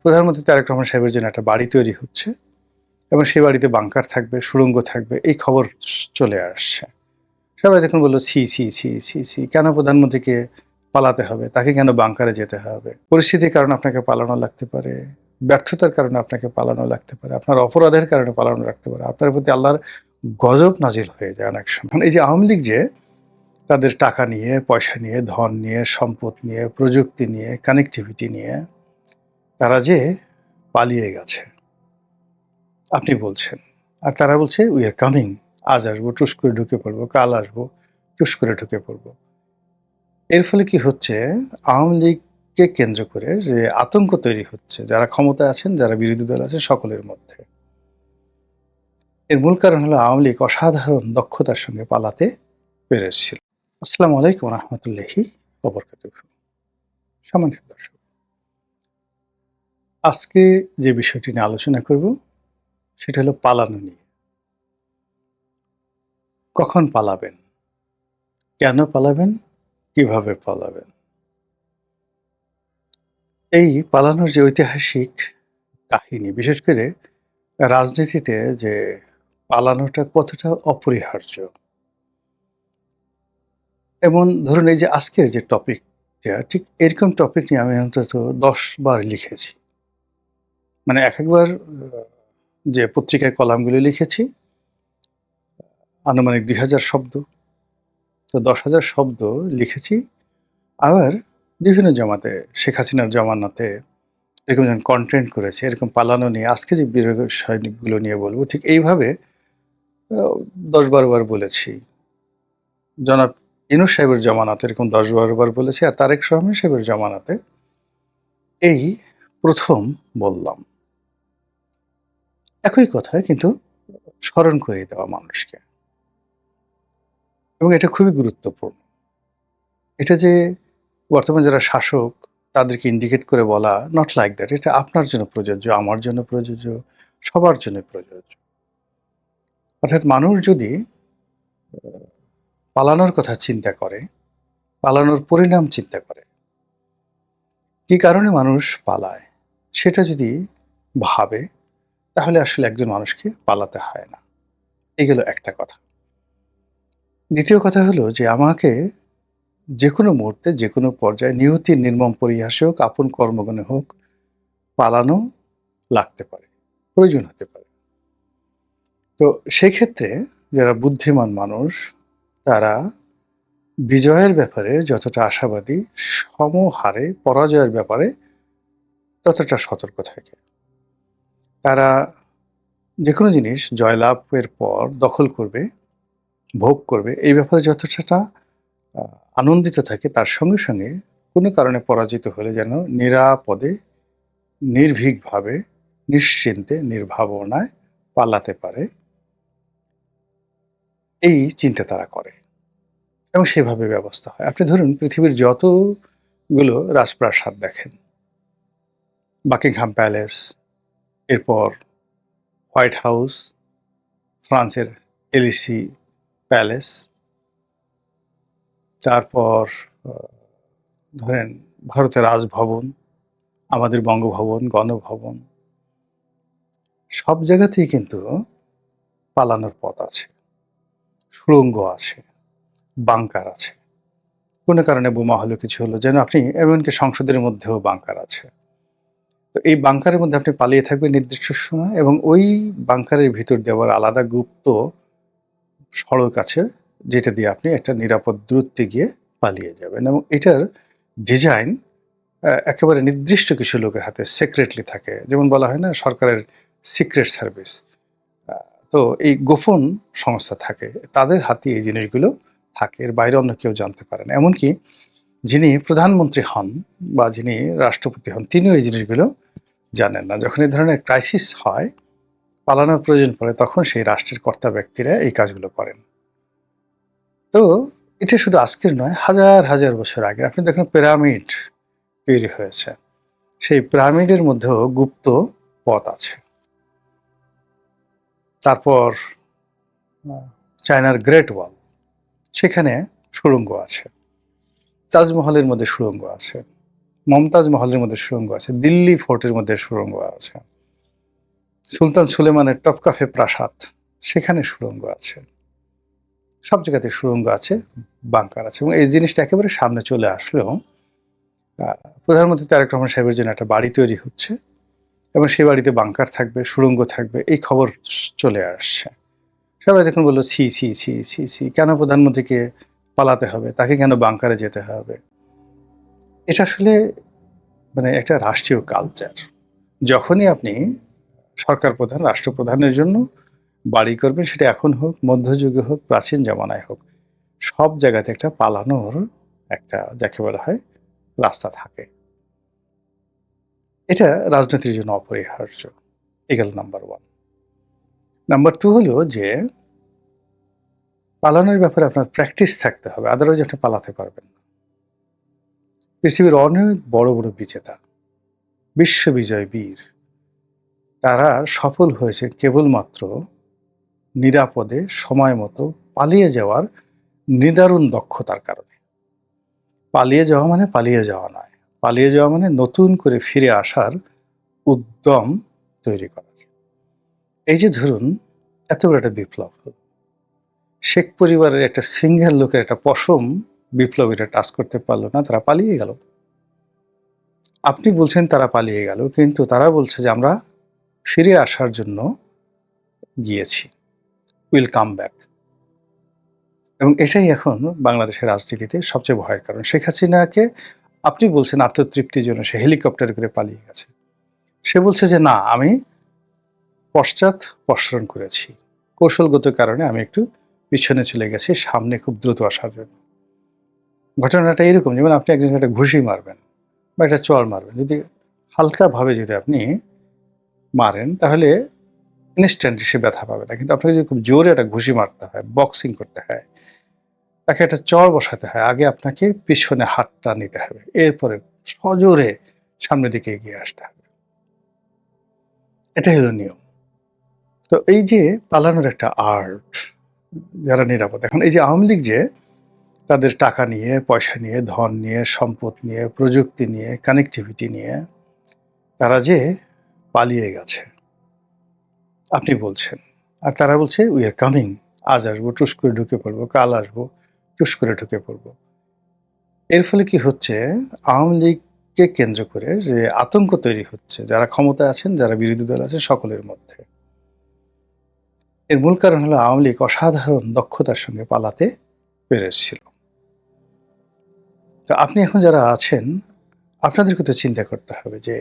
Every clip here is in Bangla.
প্রধানমন্ত্রী তারেক রহমান সাহেবের জন্য একটা বাড়ি তৈরি হচ্ছে এবং সেই বাড়িতে বাংকার থাকবে, সুড়ঙ্গ থাকবে, এই খবর চলে আসছে। সবাই দেখুন বলল, ছি ছি ছি ছি ছি, কেন প্রধানমন্ত্রীকে পালাতে হবে, তাকে কেন বাংকারে যেতে হবে? পরিস্থিতির কারণে আপনাকে পালানো লাগতে পারে, ব্যর্থতার কারণে আপনাকে পালানো লাগতে পারে, আপনার অপরাধের কারণে পালানো লাগতে পারে, আপনার প্রতি আল্লাহর গজব নাজিল হয়ে যায় অনেক সময়। এই যে আওয়ামী লীগ যে তাদের টাকা নিয়ে, পয়সা নিয়ে, ধন নিয়ে, সম্পদ নিয়ে, প্রযুক্তি নিয়ে, কানেক্টিভিটি নিয়ে তারা যে পালিয়ে গেছে আপনি বলছেন, আর তারা বলছে উই আর কামিং, আজ আসবো, টুস করে ঢুকে পড়বো, কাল আসবো, টুস করে ঢুকে পড়বো। এর ফলে কি হচ্ছে, আওয়ামী লীগকে কেন্দ্র করে যে আতঙ্ক তৈরি হচ্ছে, যারা ক্ষমতায় আছেন, যারা বিরোধী দল আছে, সকলের মধ্যে। এর মূল কারণ হলো আওয়ামী লীগ অসাধারণ দক্ষতার সঙ্গে পালাতে পেরেছিল। আসসালামু আলাইকুম রহমতুল্লাহি ওয়া বারাকাতুহু। সম্মানিত দর্শক, আজকে যে বিষয়টি নিয়ে আলোচনা করব সেটা হলো পালানো নিয়ে। কখন পালাবেন, কেন পালাবেন, কিভাবে পালাবেন? এই পালানোর যে ঐতিহাসিক কাহিনী, বিশেষ করে রাজনীতিতে যে পালানোটা কতটা অপরিহার্য, এমন ধরুন এই যে আজকের যে টপিকটা, ঠিক এরকম টপিক নিয়ে আমি অন্তত 10 বার লিখেছি। মানে একবার যে পত্রিকায় কলামগুলো লিখেছি, আনুমানিক 2000 শব্দ, তো 10,000 শব্দ লিখেছি। আবার বিভিন্ন জমাতে, শেখ হাসিনার জমানাতে এরকম যখন কন্টেন্ট করেছে, এরকম পালানো নিয়ে আজকে যে বিষয়গুলো নিয়ে বলবো, ঠিক এইভাবে 10-12 বার বলেছি। জনাব ইউনূস সাহেবের জমানাতে এরকম 10-12 বার বলেছি, আর তারেক রহমান সাহেবের জমানাতে এই প্রথম বললাম। একই কথা, কিন্তু স্মরণ করিয়ে দেওয়া মানুষকে, এবং এটা খুবই গুরুত্বপূর্ণ। এটা যে বর্তমান যারা শাসক তাদেরকে ইন্ডিকেট করে বলা, নট লাইক দ্যাট। এটা আপনার জন্য প্রযোজ্য, আমার জন্য প্রযোজ্য, সবার জন্য প্রযোজ্য। অর্থাৎ মানুষ যদি পালানোর কথা চিন্তা করে, পালানোর পরিণাম চিন্তা করে, কি কারণে মানুষ পালায়, সেটা যদি ভাবে, তাহলে আসলে একজন মানুষকে পালাতে হয় না। এই গেল একটা কথা। দ্বিতীয় কথা হলো যে আমাকে যেকোনো মুহূর্তে, যেকোনো পর্যায়ে, নিয়তির নির্মম পরিহাসে হোক, আপন কর্মগুণে হোক, পালানো লাগতে পারে, প্রয়োজন হতে পারে। তো সেক্ষেত্রে যারা বুদ্ধিমান মানুষ, তারা বিজয়ের ব্যাপারে যতটা আশাবাদী, সমহারে পরাজয়ের ব্যাপারে ততটা সতর্ক থাকে। তারা যেকোনো জিনিস জয়লাভের পর দখল করবে, ভোগ করবে, এই ব্যাপারে যতটা আনন্দিত থাকে, তার সঙ্গে সঙ্গে কোনো কারণে পরাজিত হলে যেন নিরাপদে, নির্ভীকভাবে, নিশ্চিন্তে, নির্ভাবনায় পালাতে পারে, এই চিন্তা তারা করে এবং সেভাবে ব্যবস্থা হয়। আপনি ধরুন পৃথিবীর যতগুলো রাজপ্রাসাদ দেখেন, বাকিংহাম প্যালেস, এরপর হোয়াইট হাউস, ফ্রান্সের এলিসি প্যালেস, তারপর ধরেন ভারতের রাজভবন, আমাদের বঙ্গভবন, গণভবন, সব জায়গাতেই কিন্তু পালানোর পথ আছে, সুড়ঙ্গ আছে, বাংকার আছে। কোনো কারণে বোমা হলো, কিছু হলো, যেন আপনি এমনকি সংসদের মধ্যেও বাংকার আছে। তো এই বাংকারের মধ্যে আপনি পালিয়ে থাকবেন নির্দিষ্ট সময়, এবং ওই বাংকারের ভিতর দিয়ে আবার আলাদা গুপ্ত সড়ক আছে, যেটা দিয়ে আপনি একটা নিরাপদ দূরত্বে গিয়ে পালিয়ে যাবেন। এবং এটার ডিজাইন একেবারে নির্দিষ্ট কিছু লোকের হাতে সিক্রেটলি থাকে। যেমন বলা হয় না, সরকারের সিক্রেট সার্ভিস, তো এই গোপন সংস্থা থাকে, তাদের হাতে এই জিনিসগুলো থাকে, এর বাইরে অন্য কেউ জানতে পারে না। এমনকি যিনি প্রধানমন্ত্রী হন বা যিনি রাষ্ট্রপতি হন, তিনিও এই জিনিসগুলো জানেন না। যখন এই ধরনের ক্রাইসিস হয়, পালানোর প্রয়োজন পড়ে, তখন সেই রাষ্ট্রের কর্তা ব্যক্তিরা এই কাজগুলো করেন। তো এটা শুধু আজকের নয়, হাজার হাজার বছর আগে আপনি দেখুন পিরামিড তৈরি হয়েছে, সেই পিরামিডের মধ্যেও গুপ্ত পথ আছে। তারপর চায়নার গ্রেট ওয়াল, সেখানে সুড়ঙ্গ আছে। তাজমহলের মধ্যে সুড়ঙ্গ আছে। মমতাজ মহলের মধ্যে সুড়ঙ্গ আছে, দিল্লি ফোর্টের মধ্যে সুড়ঙ্গ আছে, সুলতান সুলেমানের টপকাফে প্রাসাদ সেখানে সুড়ঙ্গ আছে, সব জায়গাতে সুড়ঙ্গ আছে, বাংকার আছে। এবং এই জিনিসটা একেবারে সামনে চলে আসলেও প্রধানমন্ত্রী তারেক রহমান সাহেবের জন্য একটা বাড়ি তৈরি হচ্ছে এবং সেই বাড়িতে বাংকার থাকবে, সুড়ঙ্গ থাকবে, এই খবর চলে আসছে। সবাই দেখুন বললো ছি ছি ছি ছি ছি, কেন প্রধানমন্ত্রীকে পালাতে হবে, তাকে কেন বাংকারে যেতে হবে। এটা আসলে মানে একটা রাষ্ট্রীয় কালচার। যখনই আপনি সরকার প্রধান, রাষ্ট্রপ্রধানের জন্য বাড়ি করবেন, সেটা এখন হোক, মধ্যযুগে হোক, প্রাচীন জামানায় হোক, সব জায়গাতে একটা পালানোর একটা যাকে বলা হয় রাস্তা থাকে। এটা রাজনীতির জন্য অপরিহার্য। এই গেল নাম্বার 1। নাম্বার 2 হলো যে পালানোর ব্যাপারে আপনার প্র্যাকটিস থাকতে হবে, আদারওয়াইজ আপনি পালাতে পারবেন না। পৃথিবীর অনেক বড় বড় বিজেতা, বিশ্ববিজয় বীর, তারা সফল হয়েছে কেবলমাত্র নিরাপদে সময় মতো পালিয়ে যাওয়ার নিদারুণ দক্ষতার কারণে। পালিয়ে যাওয়া মানে পালিয়ে যাওয়া নয়, পালিয়ে যাওয়া মানে নতুন করে ফিরে আসার উদ্যম তৈরি করা। এই যে ধরুন এত বড় একটা বিপ্লব হলো, শেখ পরিবারের একটা সিঙ্গেল লোকের একটা পশম বিপ্লবীরা টাচ করতে পারলো না, তারা পালিয়ে গেল। আপনি বলছেন তারা পালিয়ে গেল, কিন্তু তারা বলছে যে আমরা ফিরে আসার জন্য গিয়েছি, উইল কাম ব্যাক। এবং এটাই এখন বাংলাদেশের রাজনীতিতে সবচেয়ে ভয়ের কারণ। শেখ হাসিনাকে আপনি বলছেন আত্মতৃপ্তির জন্য সে হেলিকপ্টার করে পালিয়ে গেছে, সে বলছে যে না, আমি পশ্চাৎপসরণ করেছি, কৌশলগত কারণে আমি একটু পিছনে চলে গেছি সামনে খুব দ্রুত আসার জন্য। ঘটনাটা এরকম, যেমন আপনি একজনকে একটা ঘুষি মারবেন বা একটা চড় মারবেন, যদি হালকাভাবে যদি আপনি মারেন তাহলে ইনস্ট্যান্টলি সে ব্যথা পাবে না। কিন্তু আপনাকে যদি খুব জোরে একটা ঘুষি মারতে হয়, বক্সিং করতে হয়, তাকে একটা চড় বসাতে হয়, আগে আপনাকে পিছনে হাতটা নিতে হবে, এরপরে সজোরে সামনের দিকে এগিয়ে আসতে হবে। এটাই হলো নিয়ম। তো এই যে পালানোর একটা আর্ট, যারা নিরাপদ, এখন এই যে আওয়ামী লীগ যে তাদের টাকা নিয়ে, পয়সা নিয়ে, ধন নিয়ে, সম্পদ নিয়ে, প্রযুক্তি নিয়ে, কানেক্টিভিটি নিয়ে তারা যে পালিয়ে গেছে আপনি বলছেন, আর তারা বলছে উই আর কামিং, আজ আসবো, টুস করে ঢুকে পড়বো, কাল আসবো, টুস করে ঢুকে পড়বো। এর ফলে কি হচ্ছে, আওয়ামী লীগকে কেন্দ্র করে যে আতঙ্ক তৈরি হচ্ছে, যারা ক্ষমতায় আছেন, যারা বিরোধী দল আছে, সকলের মধ্যে। এর মূল কারণ হলো আওয়ামী লীগ অসাধারণ দক্ষতার সঙ্গে পালাতে পেরেছিল। তো আপনি এখন যারা আছেন, আপনাদেরকে তো চিন্তা করতে হবে যে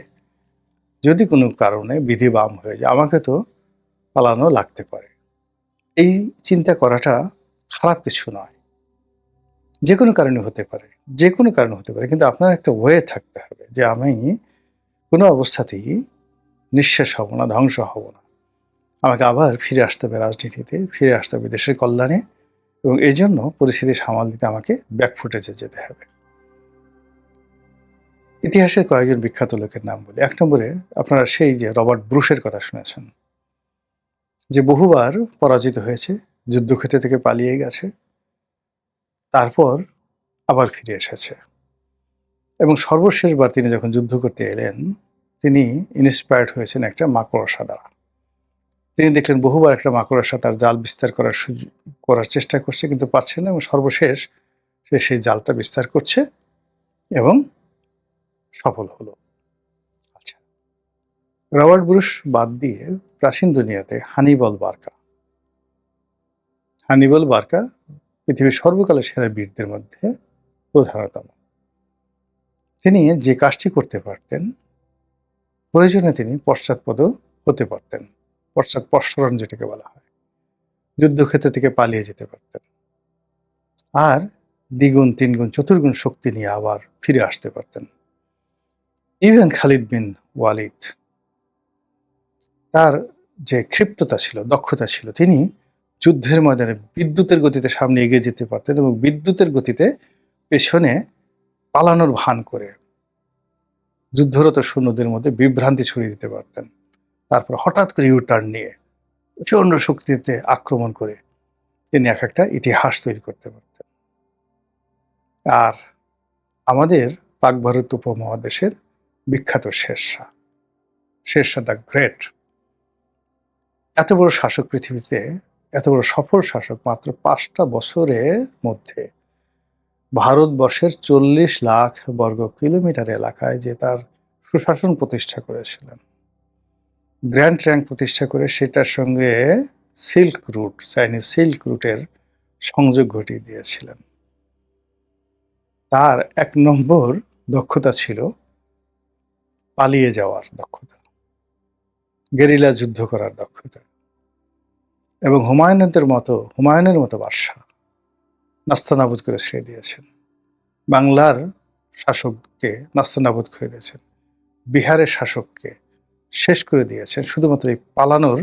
যদি কোনো কারণে বিধি বাম হয়ে যায়, আমাকে তো পালানো লাগতে পারে। এই চিন্তা করাটা খারাপ কিছু নয়, যে কোনো কারণে হতে পারে, যে কোনো কারণে হতে পারে, কিন্তু আপনার একটা ওয়ে থাকতে হবে যে আমি কোনো অবস্থাতেই নিঃশেষ হব না, ধ্বংস হব না, আমাকে আবার ফিরে আসতে হবে রাজনীতিতে, ফিরে আসতে হবে দেশের কল্যাণে, এবং এই জন্য পরিস্থিতি সামাল দিতে আমাকে ব্যাকফুটেজে যেতে হবে। ইতিহাসের কয়েকজন বিখ্যাত লোকের নাম বলি। 1 নম্বরে আপনারা সেই যে রবার্ট ব্রুশের কথা শুনেছেন, যে বহুবার পরাজিত হয়েছে, যুদ্ধক্ষেত্র থেকে পালিয়ে গেছে, তারপর আবার ফিরে এসেছে, এবং সর্বশেষবার তিনি যখন যুদ্ধ করতে এলেন, তিনি ইন্সপায়ার্ড হয়েছেন একটা মাকড়সা দ্বারা। তিনি দেখলেন বহুবার একটা মাকড়সা তার জাল বিস্তার করার চেষ্টা করছে, কিন্তু পারছে না, এবং সর্বশেষ সে সেই জালটা বিস্তার করছে এবং সফল হলো। আচ্ছা, রবার্ট ব্রুশ বাদ দিয়ে প্রাচীন দুনিয়াতে হানিবল বার্কা পৃথিবীর সর্বকালের সেরা বীরদের মধ্যে প্রধানতম। তিনি যে কাজটি করতে পারতেন, প্রয়োজনে তিনি পশ্চাৎপদ হতে পারতেন, পশ্চাৎপসরণ যেটাকে বলা হয়, যুদ্ধক্ষেত্র থেকে পালিয়ে যেতে পারতেন, আর দ্বিগুণ, তিনগুণ, চতুর্গুণ শক্তি নিয়ে আবার ফিরে আসতে পারতেন। ইভেন খালিদ বিন ওয়ালিদ, তার যে ক্ষিপ্ততা ছিল, দক্ষতা ছিল, তিনি যুদ্ধের ময়দানে বিদ্যুতের গতিতে সামনে এগিয়ে যেতে পারতেন এবং বিদ্যুতের গতিতে পেছনে পালানোর ভান করে যুদ্ধরত সৈন্যদের মধ্যে বিভ্রান্তি ছড়িয়ে দিতে পারতেন। তারপর হঠাৎ করে ইউটার্ন নিয়ে প্রচন্ড শক্তিতে আক্রমণ করে তিনি একটা ইতিহাস তৈরি করতে পারতেন। আর আমাদের পাক ভারত উপমহাদেশের বিখ্যাত শেরশাহ, শেরশাহ দ্য গ্রেট। এত বড় শাসক পৃথিবীতে, এত বড় সফল শাসক মাত্র 5টা বছরের মধ্যে ভারতবর্ষের 40 লাখ বর্গ কিলোমিটার এলাকায় যে তার সুশাসন প্রতিষ্ঠা করেছিলেন, গ্র্যান্ড ট্রাঙ্ক প্রতিষ্ঠা করে সেটার সঙ্গে সিল্ক রুট, চাইনিজ সিল্ক রুটের সংযোগ ঘটিয়ে দিয়েছিলেন। তার 1 নম্বর দক্ষতা ছিল পালিয়ে যাওয়ার দক্ষতা, গেরিলা যুদ্ধ করার দক্ষতা। এবং হুমায়ুনের মতো বাদশা নাস্তানাবুদ করে ছেড়ে দিয়েছেন। বাংলার শাসককে নাস্তানাবুদ করে দিয়েছেন, বিহারের শাসককে শেষ করে দিয়েছেন শুধুমাত্র এই পালানোর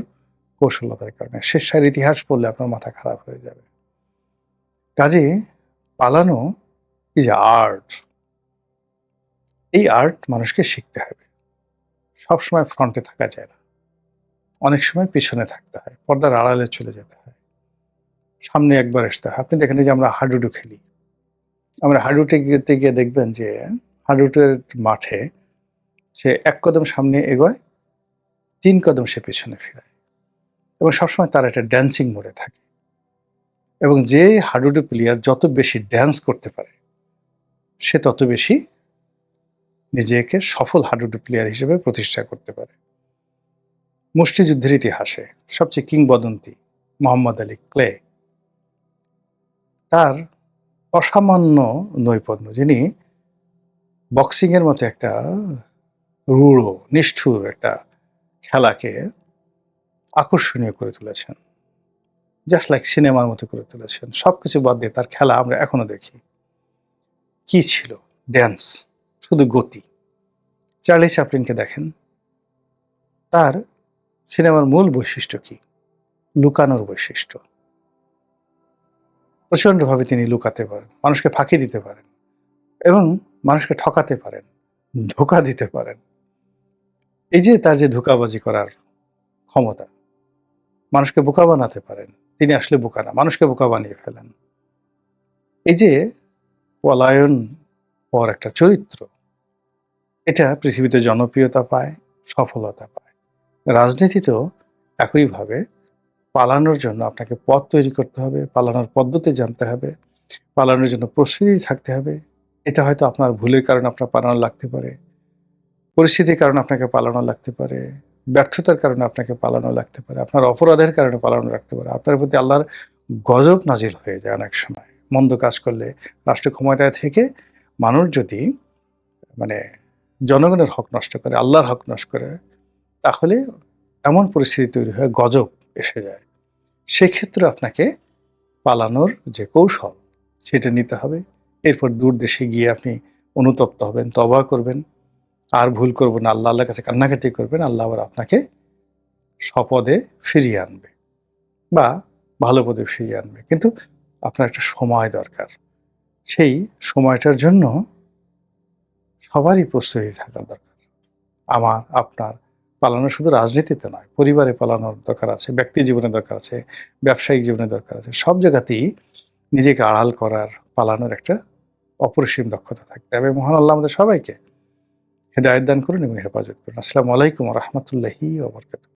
কৌশলতার কারণে। শেরশাহের ইতিহাস পড়লে আপনার মাথা খারাপ হয়ে যাবে। কাজে পালানো ইজ আর্ট। এই আর্ট মানুষকে শিখতে হবে। সবসময় ফ্রন্টে থাকা যায় না, অনেক সময় পিছনে থাকতে হয়, পর্দার আড়ালে চলে যেতে হয়, সামনে একবার আসতে হয়। আপনি দেখেন যে আমরা হাডুডু খেলি, আমরা হাডুডু গিয়ে দেখবেন যে হাডুডুর মাঠে সে 1 কদম সামনে এগোয়, 3 কদম সে পিছনে ফিরায়, এবং সবসময় তার একটা ড্যান্সিং মোডে থাকে। এবং যে হাডুডু প্লেয়ার যত বেশি ড্যান্স করতে পারে সে তত বেশি নিজেকে সফল হাডুডু প্লেয়ার হিসেবে প্রতিষ্ঠা করতে পারে। মুষ্টিযুদ্ধের ইতিহাসে সবচেয়ে কিংবদন্তি মোহাম্মদ আলী ক্লে, তার অসামান্য নৈপুণ্য, যিনি বক্সিং এর মতো একটা রূঢ় নিষ্ঠুর একটা খেলাকে আকর্ষণীয় করে তুলেছেন, জাস্ট লাইক সিনেমার মতো করে তুলেছেন। সবকিছু বাদ দিয়ে তার খেলা আমরা এখনো দেখি। কি ছিল? ড্যান্স, শুধু গতি। চার্লি চ্যাপলিনকে দেখেন, তার সিনেমার মূল বৈশিষ্ট্য কি? লুকানোর বৈশিষ্ট্য। প্রচন্ডভাবে তিনি লুকাতে পারেন, মানুষকে ফাঁকি দিতে পারেন এবং মানুষকে ঠকাতে পারেন, ধোঁকা দিতে পারেন। এই যে তার যে ধোঁকাবাজি করার ক্ষমতা, মানুষকে বোকা বানাতে পারেন। তিনি আসলে বোকা না, মানুষকে বোকা বানিয়ে ফেলেন। এই যে পলায়ন পর একটা চরিত্র, এটা পৃথিবীতে জনপ্রিয়তা পায়, সফলতা পায়। রাজনীতিতেও একইভাবে পালানোর জন্য আপনাকে পথ তৈরি করতে হবে, পালানোর পদ্ধতি জানতে হবে, পালানোর জন্য প্রস্তুতি থাকতে হবে। এটা হয়তো আপনার ভুলের কারণে আপনার পালানো লাগতে পারে, পরিস্থিতির কারণে আপনাকে পালানো লাগতে পারে, ব্যর্থতার কারণে আপনাকে পালানো লাগতে পারে, আপনার অপরাধের কারণে পালানো লাগতে পারে। আপনার প্রতি আল্লাহর গজব নাজিল হয়ে যায় অনেক সময় মন্দ কাজ করলে। রাষ্ট্র ক্ষমতায় থেকে মানুষ যদি মানে জনগণের হক নষ্ট করে, আল্লাহর হক নষ্ট করে, তাহলে এমন পরিস্থিতি তৈরি হয়, গজব এসে যায়। সেক্ষেত্রে আপনাকে পালানোর যে কৌশল সেটা নিতে হবে। এরপর দূর দেশে গিয়ে আপনি অনুতপ্ত হবেন, তওবা করবেন, আর ভুল করবেন না, আল্লাহর কাছে কান্নাকাটি করবেন। আল্লাহ আবার আপনাকে স্বপদে ফিরিয়ে আনবে বা ভালো পদে ফিরিয়ে আনবে। কিন্তু আপনার একটা সময় দরকার। সেই সময়টার জন্য সবারই প্রস্তুতি থাকা দরকার। আমার, আপনার পালানো শুধু রাজনীতিতে নয়, পরিবারে পালানোর দরকার আছে, ব্যক্তি জীবনে দরকার আছে, ব্যবসায়িক জীবনে দরকার আছে। সব জায়গাতেই নিজেকে আড়াল করার, পালানোর একটা অপরিসীম দক্ষতা থাকতে হবে। মহান আল্লাহ আমাদের সবাইকে হেদায়েত দান করুন এবং হেফাজত করুন। আসসালামু আলাইকুম ওয়া রাহমাতুল্লাহি ওয়া বারাকাতুহু।